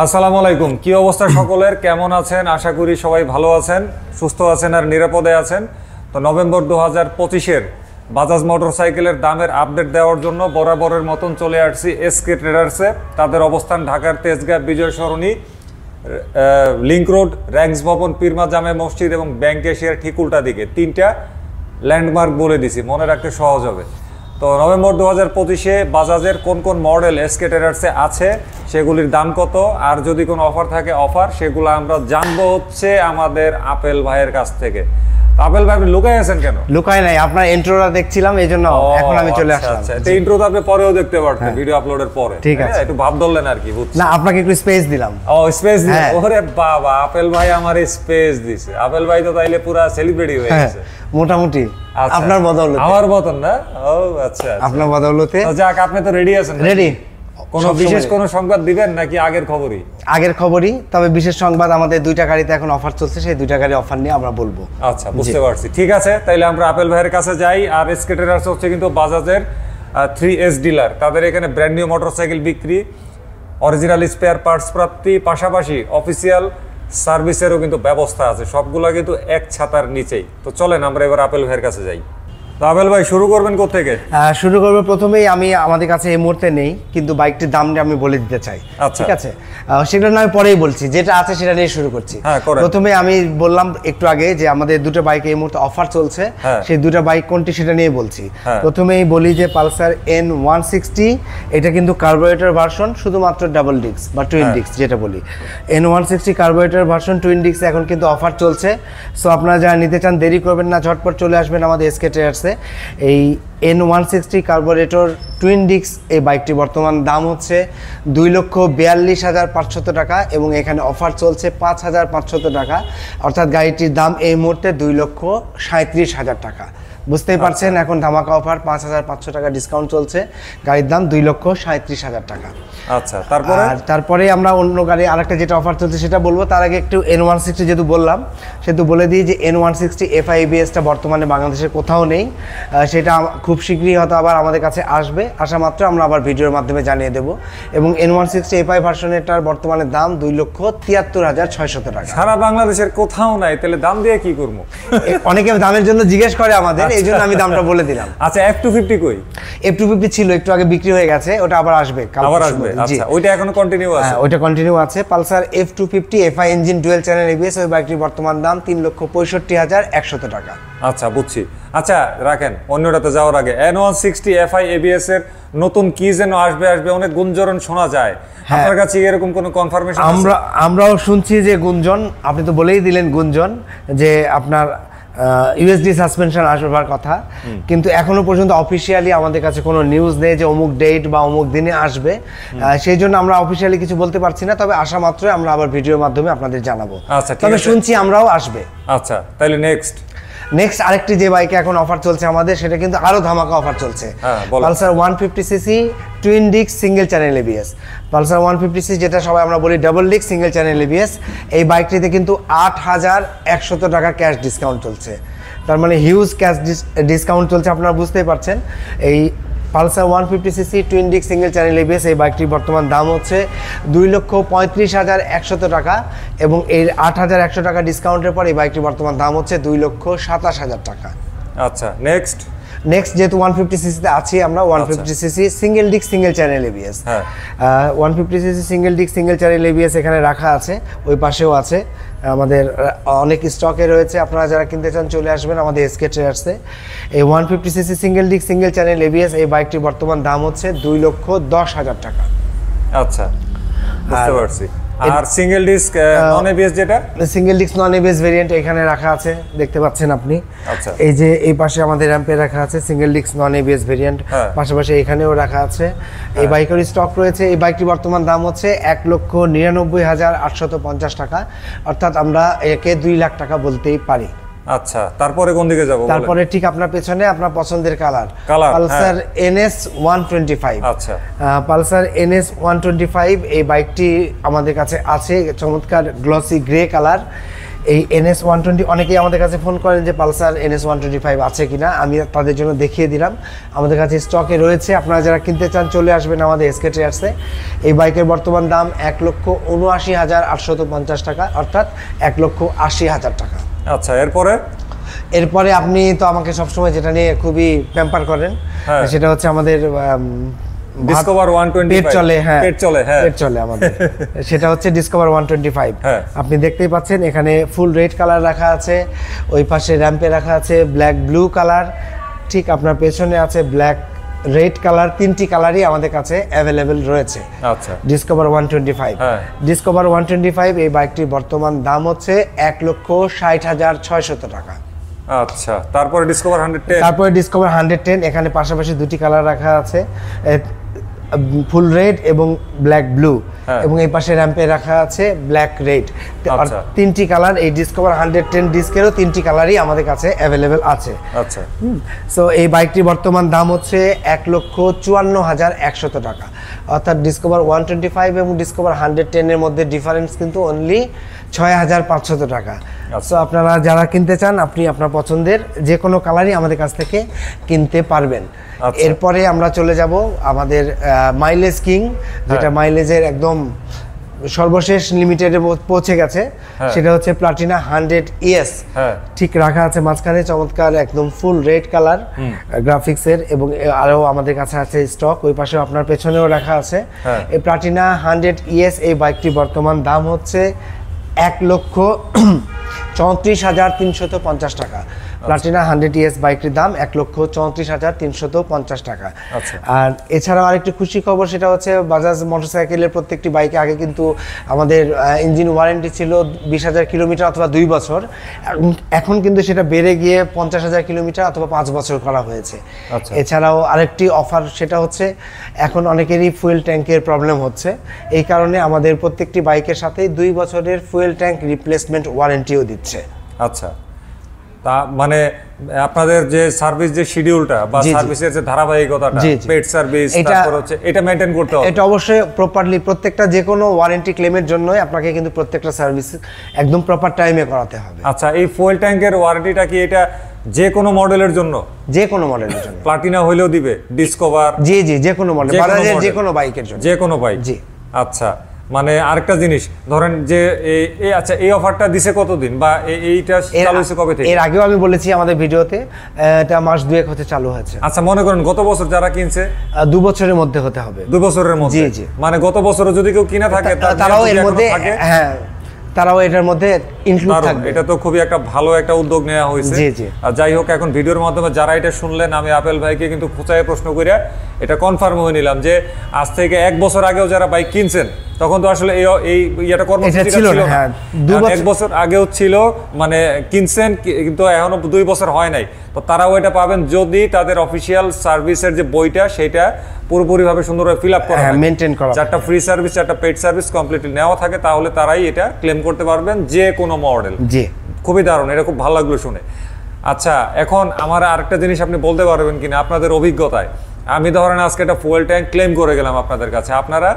আসসালামু আলাইকুম। কি অবস্থা সকলের, কেমন আছেন? আশা করি সবাই ভালো আছেন, সুস্থ আছেন আর নিরাপদে আছেন। তো নভেম্বর 2025-এর বাজাজ মোটরসাইকেলের দামের আপডেট দেওয়ার জন্য বরাবরের মতন চলে আসছি এসকে ট্রেডার্সে। তাদের অবস্থান ঢাকার তেজগাঁ বিজয় সরণি, লিংক রোড, র্যাঙ্কস ভবন, পীরমা জামে মসজিদ এবং ব্যাংক এশিয়ার ঠিক উল্টা দিকে। তিনটা ল্যান্ডমার্ক বলে দিছি, মনে রাখতে সহজ হবে। তো নভেম্বর 2025-এ বাজাজের কোন কোন মডেল এসকে ট্রেডার্সে আছে, সেগুলির দাম কত, আর যদি কোনো অফার থাকে অফার, সেগুলো আমরা জানবো হচ্ছে আমাদের আপেল ভাইয়ের কাছ থেকে। আপেল ভাই, আপনি লুকাই আছেন কেন? লুকাই নাই, আপনার ইন্ট্রোটা দেখছিলাম, এইজন্য এখন আমি চলে আসলাম। আচ্ছা, এই ইন্ট্রো তো আপনি পরেও দেখতে পারতেন, ভিডিও আপলোডের পরে। ঠিক আছে, একটু ভাব ধরলেন আর কি, বুঝছেন? না, আপনাকে একটু স্পেস দিলাম। ও, স্পেস দিলেন? ওরে বাবা, আপেল ভাই আমার স্পেস দিছে। আপেল ভাই তো তাইলে পুরো সেলিব্রিটি হয়ে গেছে মোটামুটি। আপনার বদৌলতে। আমার মতন না? ও আচ্ছা, আপনার বদৌলতে। তো যাক, আপনি তো রেডি আছেন? রেডি। কোনো বিশেষ কোনো সংবাদ দিবেন নাকি আগের খবরই? আগের খবরই, তবে বিশেষ সংবাদ আমাদের দুইটা গাড়িতে এখন অফার চলছে, সেই দুইটা গাড়ি অফার নিয়ে আমরা বলবো। আচ্ছা, বুঝতে পারছি। ঠিক আছে, তাইলে আমরা আপেল ভাইয়ের কাছে যাই। আর এসকে ট্রেডার্স হচ্ছে কিন্তু বাজাজের 3S ডিলার। তাদের এখানে ব্র্যান্ড নিউ মোটরসাইকেল বিক্রি, অরিজিনাল স্পেয়ার পার্টস প্রাপ্তি, পাশাপাশি অফিসিয়াল সার্ভিসেরও কিন্তু ব্যবস্থা আছে। সবগুলো কিন্তু এক ছাতার নিচেই। তো চলেন আমরা এবার আপেল ভাইয়ের কাছে যাই। তো আপেল ভাই, শুরু করবেন কোত্থেকে? শুরু করবো প্রথমেই, আমাদের কাছে এই মুহূর্তে নেই, কিন্তু বাইকটির দামটা আমি বলে দিতে চাই। ঠিক আছে, সেটা না আমি পরেই বলছি, যেটা আছে সেটা নিয়ে শুরু করছি। প্রথমে আমি বললাম একটু আগে যে আমাদের দুটো বাইক এই মুহূর্তে অফার চলছে, সেই দুটো বাইক কোনটি সেটা নিয়ে বলছি। প্রথমেই বলি যে পালসার N160, এটা কিন্তু কার্বোরেটর ভার্সন, শুধুমাত্র ডাবল ডিস্ক বা টুইন ডিস্ক যেটা বলি। N160 carburettor version twin disk এখন কিন্তু অফার চলছে। সো আপনারা যারা নিতে চান দেরি করবেন না, ঝটপট চলে আসবেন আমাদের এসকে ট্রেডার্স। এই N160 কার্বোরেটর টুইন ডিস্ক এই বাইকটি বর্তমান দাম হচ্ছে 2,42,500 টাকা এবং এখানে অফার চলছে 5,500 টাকা, অর্থাৎ গাড়িটির দাম এই মুহূর্তে 2,37,000 টাকা। বুঝতেই পারছেন, এখন ধামাকা অফার, 5,500 টাকা ডিসকাউন্ট চলছে, গাড়ির দাম 2,37,000 টাকা। আচ্ছা, তারপরে আমরা অন্য গাড়ি আরেকটা যেটা অফার চলছে সেটা বলবো। তার আগে একটু N160 যেহেতু বললাম, সেহেতু বলে দিই যে N160 FI ABS-টা বর্তমানে বাংলাদেশের কোথাও নেই, সেটা খুব শীঘ্রই হয়তো আবার আমাদের কাছে আসবে, আসা মাত্র আমরা আবার ভিডিওর মাধ্যমে জানিয়ে দেবো। এবং N160 FI ভার্সনেরটার বর্তমানে দাম 2,73,600 টাকা। সারা বাংলাদেশের কোথাও নাই, তাহলে দাম দিয়ে কি করবো? অনেকে দামের জন্য জিজ্ঞেস করে আমাদের, এই জন্য আমি দামটা বলে দিলাম। আচ্ছা, F250 কই? F250 ছিল, একটু আগে বিক্রি হয়ে গেছে, ওটা আবার আসবে। আচ্ছা, ওইটা এখনো কন্টিনিউ আছে? হ্যাঁ, ওইটা কন্টিনিউ আছে। Pulsar F250 FI engine dual channel ABS, ওই বাইকটির বর্তমান দাম 3,65,100 টাকা। আচ্ছা, বুঝছি। আচ্ছা, রাখেন, অন্যটাতে যাওয়ার আগে N160 FI ABS এর নতুন কি যেন আসবে, অনেক গুঞ্জন শোনা যায়। আপনার কাছে এরকম কোনো কনফার্মেশন? আমরাও শুনছি যে গুঞ্জন, আপনি তো বলেই দিলেন গুঞ্জন, যে আপনার ইউএসডি সাসপেনশন আসবার কথা, কিন্তু এখনো পর্যন্ত অফিসিয়ালি আমাদের কাছে কোনো নিউজ নেই যে অমুক ডেট বা অমুক দিনে আসবে। সেই জন্য আমরা অফিসিয়ালি কিছু বলতে পারছি না, তবে আসা মাত্রই আমরা আবার ভিডিওর মাধ্যমে আপনাদের জানাবো। তবে শুনছি আমরাও আসবে। আচ্ছা, তাহলে নেক্সট আরেকটি যে বাইকে এখন অফার চলছে আমাদের, সেটা কিন্তু আরো ধামাকা অফার চলছে। Pulsar 150cc twin disc single channel ABS। Pulsar 150cc, যেটা সবাই আমরা বলি double disc single channel ABS, এই বাইকটিতে কিন্তু 8,100 টাকা ক্যাশ ডিসকাউন্ট চলছে। তার মানে হিউজ ক্যাশ ডিসকাউন্ট চলছে, আপনারা বুঝতেই পারছেন। এই Pulsar 150cc twin disc single channel ABS এই বাইকটির বর্তমান দাম হচ্ছে 2,35,100 টাকা এবং এর 8,100 টাকা ডিসকাউন্টের পর এই বাইকটির বর্তমান দাম হচ্ছে 2,27,000 টাকা। আচ্ছা, নেক্সট যেহেতু 150cc-তে আছি আমরা, 150cc single disc single channel ABS। 150cc single disc single channel ABS এখানে রাখা আছে, ওই পাশেও আছে, আমাদের অনেক স্টকে রয়েছে। আপনারা যারা কিনতে চান চলে আসবেন আমাদের এসকে ট্রেডার্সে। এই 150cc single disc single channel ABS এই বাইকটির বর্তমান দাম হচ্ছে 2,10,000 টাকা। আচ্ছা, বুঝতে পারছি। আর সিঙ্গেল ডিস্ক নন ABS, যেটা সিঙ্গেল ডিস্ক নন ABS ভেরিয়েন্ট এখানে রাখা আছে, দেখতে পাচ্ছেন আপনি। আচ্ছা, এই যে এই পাশে আমাদের র্যাম্পে রাখা আছে সিঙ্গেল ডিস্ক নন ABS ভেরিয়েন্ট, পাশাপাশি এখানেও রাখা আছে। এই বাইকের স্টক রয়েছে। এই বাইকটির বর্তমান দাম হচ্ছে 1,99,850 টাকা, অর্থাৎ আমরা একে 2 লাখ টাকা বলতেই পারি। আচ্ছা, তারপরে কোন দিকে যাব? তারপরে ঠিক আপনার পেছনে আপনার পছন্দের কালার পালসার NS 125। আচ্ছা, পালসার NS 125 এই বাইকটি আমাদের কাছে আছে, চমৎকার গ্লসি গ্রে কালার। এই NS120 অনেকেই আমাদের কাছে ফোন করেন যে পালসার NS125 আছে কিনা, আমি তাদের জন্য দেখিয়ে দিলাম আমাদের কাছে স্টকে রয়েছে। আপনারা যারা কিনতে চান চলে আসবেন আমাদের SK Traders-এ। এই বাইকের বর্তমান দাম 1,79,850 টাকা, অর্থাৎ 1,80,000 টাকা। আচ্ছা, এরপরে আপনি তো আমাকে সবসময় যেটা নিয়ে খুবই প্যাম্পার করেন, সেটা হচ্ছে আমাদের ডিসকভার 125 পেট চলে আমাদের সেটা হচ্ছে ডিসকভার 125। আপনি দেখতেই পাচ্ছেন এখানে ফুল রেড কালার রাখা আছে, ওই পাশে র্যাম্পে রাখা আছে ব্ল্যাক ব্লু কালার, ঠিক আপনার পেছনে আছে ব্ল্যাক রেড কালার। 3টি কালারই আমাদের কাছে অ্যাভেলেবেল রয়েছে। আচ্ছা, ডিসকভার 125। ডিসকভার 125 এই বাইকটির বর্তমান দাম হচ্ছে 1,60,600 টাকা। আচ্ছা, তারপরে ডিসকভার 110। এখানে পাশাপাশি 2টি কালার রাখা আছে, ফুল রেড এবং ব্ল্যাক ব্লু, এবং এই পাশে র্যাম্পে রাখা আছে ব্ল্যাক রেড। 3টি কালার এই ডিসকভার 110 ডিস্কেরও 3টি কালারই আমাদের কাছে অ্যাভেলেবেল আছে। আচ্ছা, সো এই বাইকটির বর্তমান দাম হচ্ছে 1,54,100 টাকা, অর্থাৎ ডিসকভার 125 এবং ডিসকভার 110 এর মধ্যে ডিফারেন্স কিন্তু অনলি 6,500 টাকা। সো আপনারা যারা কিনতে চান আপনি আপনার পছন্দের যে কোনো কালারই আমাদের কাছ থেকে কিনতে পারবেন। এরপরে আমরা চলে যাব আমাদের মাইলেজ কিং, যেটা মাইলেজের একদম সর্বশেষ লিমিটেডে পৌঁছে গেছে, সেটা হচ্ছে প্লাটিনা 100 ES। ঠিক রাখা আছে মাঝখানে চমৎকার একদম ফুল রেড কালার গ্রাফিক্সের, এবং আরও আমাদের কাছে আছে স্টক, ওই পাশে আপনার পেছনেও রাখা আছে। এই প্লাটিনা 100 ES এই বাইকটি বর্তমান দাম হচ্ছে 1,34,350 টাকা। প্লাটিনা 100 ES বাইকটির দাম 1,34,350 টাকা। আর এছাড়াও আরেকটি খুশি খবর, সেটা হচ্ছে বাজাজ মোটরসাইকেলের প্রত্যেকটি বাইকে আগে কিন্তু আমাদের ইঞ্জিন ওয়ারেন্টি ছিল 20,000 কিলোমিটার অথবা 2 বছর, এখন কিন্তু সেটা বেড়ে গিয়ে 50,000 কিলোমিটার অথবা 5 বছর করা হয়েছে। এছাড়াও আরেকটি অফার, সেটা হচ্ছে এখন অনেকেরই ফুয়েল ট্যাঙ্কের প্রবলেম হচ্ছে, এই কারণে আমাদের প্রত্যেকটি বাইকের সাথেই 2 বছরের ফুয়েল ট্যাঙ্ক রিপ্লেসমেন্ট ওয়ারেন্টিও দিচ্ছে। আচ্ছা, তা মানে আপনাদের যে সার্ভিস যে শিডিউলটা বা সার্ভিসের যে ধারাবাহিকতাটা, পেড সার্ভিস, তারপর হচ্ছে এটা মেইনটেইন করতে হবে। এটা অবশ্যই প্রপারলি প্রত্যেকটা যে কোনো ওয়ারেন্টি ক্লেমের জন্যই আপনাকে কিন্তু প্রত্যেকটা সার্ভিস একদম প্রপার টাইমে করাতে হবে। আচ্ছা, এই ফুয়েল ট্যাঙ্কের ওয়ারেন্টিটা কি এটা যে কোনো মডেলের জন্য? যে কোনো মডেলের জন্য। প্লাটিনা হইলেও দিবে, ডিসকভার? জি, যে কোনো মডেল, বাজাজের যে কোনো বাইকের জন্য। যে কোনো বাইক? জি। আচ্ছা, মানে আরেকটা জিনিস ধরেন যে আচ্ছা, এই অফারটা দিছে কতদিন বা এইটা চালু হয়েছে কবে থেকে? এর আগেও আমি বলেছি আমাদের ভিডিওতে, এটা মাস 2 হতে চালু হয়েছে। আচ্ছা, মনে করেন গত বছর যারা কিনছে 2 বছরের মধ্যে হতে হবে। 2 বছরের মধ্যে? জি। মানে গত বছরও যদি কেউ কিনা থাকে তারাও এর মধ্যে, তারাও এটার মধ্যে ইনক্লুড থাকবে। এটা তো খুবই একটা ভালো একটা উদ্যোগ নেওয়া হয়েছে। আর যাই হোক, এখন ভিডিওর মাধ্যমে যারা এটা শুনলেন, আমি আপেল ভাইকে কিন্তু খোঁচায় প্রশ্ন করে এটা কনফার্ম হয়ে নিলাম যে আজ থেকে 1 বছর আগেও যারা বাইক কিনছেন তখন তো আসলে এই ইয়েটা কর্মসূচি ছিল না। 1 বছর আগেও ছিল, মানে কিনছেন কিন্তু এখনো 2 বছর হয় নাই, তো তারাও এটা পাবেন যদি তাদের অফিসিয়াল সার্ভিসের যে বইটা সেটা পুরোপুরিভাবে সুন্দরভাবে ফিল আপ করা, মেইনটেইন করা, চারটা ফ্রি সার্ভিস, চারটা পেড সার্ভিস কমপ্লিটলি নেওয়া থাকে, তাহলে তারাই এটা ক্লেম করতে পারবেন যে কোনো মডেল। জি, খুবই দারুণ, এটা খুব ভালো লাগলো শুনে। আচ্ছা, এখন আমার আরেকটা জিনিস আপনি বলতে পারবেন কিনা আপনাদের অভিজ্ঞতায়, আমি ধরেন আজকে একটা ফুয়েল ট্যাঙ্ক ক্লেম করে গেলাম আপনাদের কাছে, আপনারা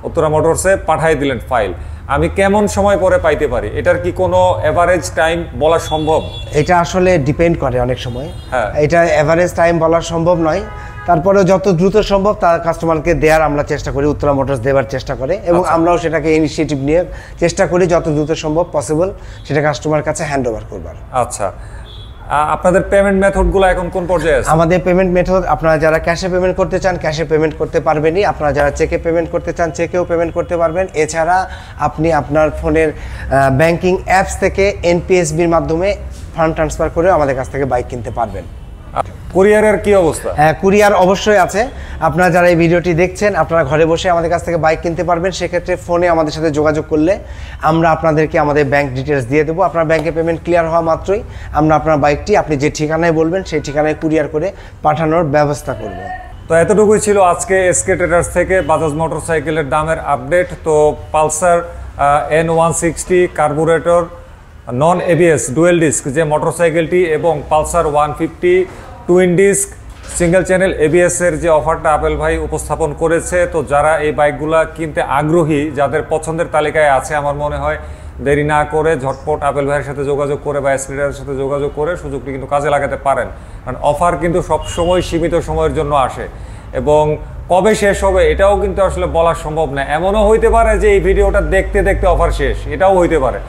উত্তরা মোটরসে পাঠিয়ে দিলেন ফাইল, আমি কেমন সময় পরে পাইতে পারি? এটার কি কোনো এভারেজ টাইম বলা সম্ভব? এটা আসলে ডিপেন্ড করে অনেক সময়, এটা এভারেজ টাইম বলা সম্ভব নয়, তারপরে যত দ্রুত সম্ভব তার কাস্টমারকে দেওয়ার আমরা চেষ্টা করি, উত্তরা মোটরস দেওয়ার চেষ্টা করে, এবং আমরাও সেটাকে ইনিশিয়েটিভ নিয়ে চেষ্টা করি যত দ্রুত সম্ভব পসিবল সেটা কাস্টমার কাছে হ্যান্ড ওভার করবার। আচ্ছা, আপনাদের পেমেন্ট মেথডগুলো এখন কোন পর্যায়ে আছে? আমাদের পেমেন্ট মেথড, আপনারা যারা ক্যাশে পেমেন্ট করতে চান ক্যাশে পেমেন্ট করতে পারবেনই, আপনারা যারা চেকে পেমেন্ট করতে চান চেকেও পেমেন্ট করতে পারবেন। এছাড়া আপনি আপনার ফোনের ব্যাংকিং অ্যাপস থেকে এনপিএসবির মাধ্যমে ফান্ড ট্রান্সফার করেও আমাদের কাছ থেকে বাইক কিনতে পারবেন। কুরিয়ারের কি অবস্থা? হ্যাঁ, কুরিয়ার অবশ্যই আছে। আপনারা যারা এই ভিডিওটি দেখছেন আপনারা ঘরে বসে আমাদের কাছ থেকে বাইক কিনতে পারবেন। সেক্ষেত্রে ফোনে আমাদের সাথে যোগাযোগ করলে আমরা আপনাদেরকে আমাদের ব্যাংক ডিটেলস দিয়ে দেবো। আপনার ব্যাংকে পেমেন্ট ক্লিয়ার হওয়া মাত্রই আমরা আপনার বাইকটি আপনি যে ঠিকানায় বলবেন সেই ঠিকানায় কুরিয়ার করে পাঠানোর ব্যবস্থা করব। তো এতটুকুই ছিল আজকে এসকে ট্রেডার্স থেকে বাজাজ মোটরসাইকেলের দামের আপডেট। তো Pulsar N160 carburettor non ABS dual disk যে মোটরসাইকেলটি এবং Pulsar 150 twin disc single channel ABS এর যে অফারটা আপেল ভাই উপস্থাপন করেছে, তো যারা এই বাইকগুলা কিনতে আগ্রহী, যাদের পছন্দের তালিকায় আছে, আমার মনে হয় দেরি না করে ঝটপট আপেল ভাইয়ের সাথে যোগাযোগ করে বা এসপ্রিডারের সাথে যোগাযোগ করে সুযোগটি কিন্তু কাজে লাগাতে পারেন। কারণ অফার কিন্তু সবসময় সীমিত সময়ের জন্য আসে এবং কবে শেষ হবে এটাও কিন্তু আসলে বলা সম্ভব না। এমনও হইতে পারে যে এই ভিডিওটা দেখতে দেখতে অফার শেষ, এটাও হইতে পারে।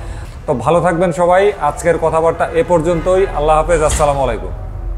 তো ভালো থাকবেন সবাই। আজকের কথাবার্তা এ পর্যন্তই। আল্লাহ হাফেজ, আসসালামু আলাইকুম।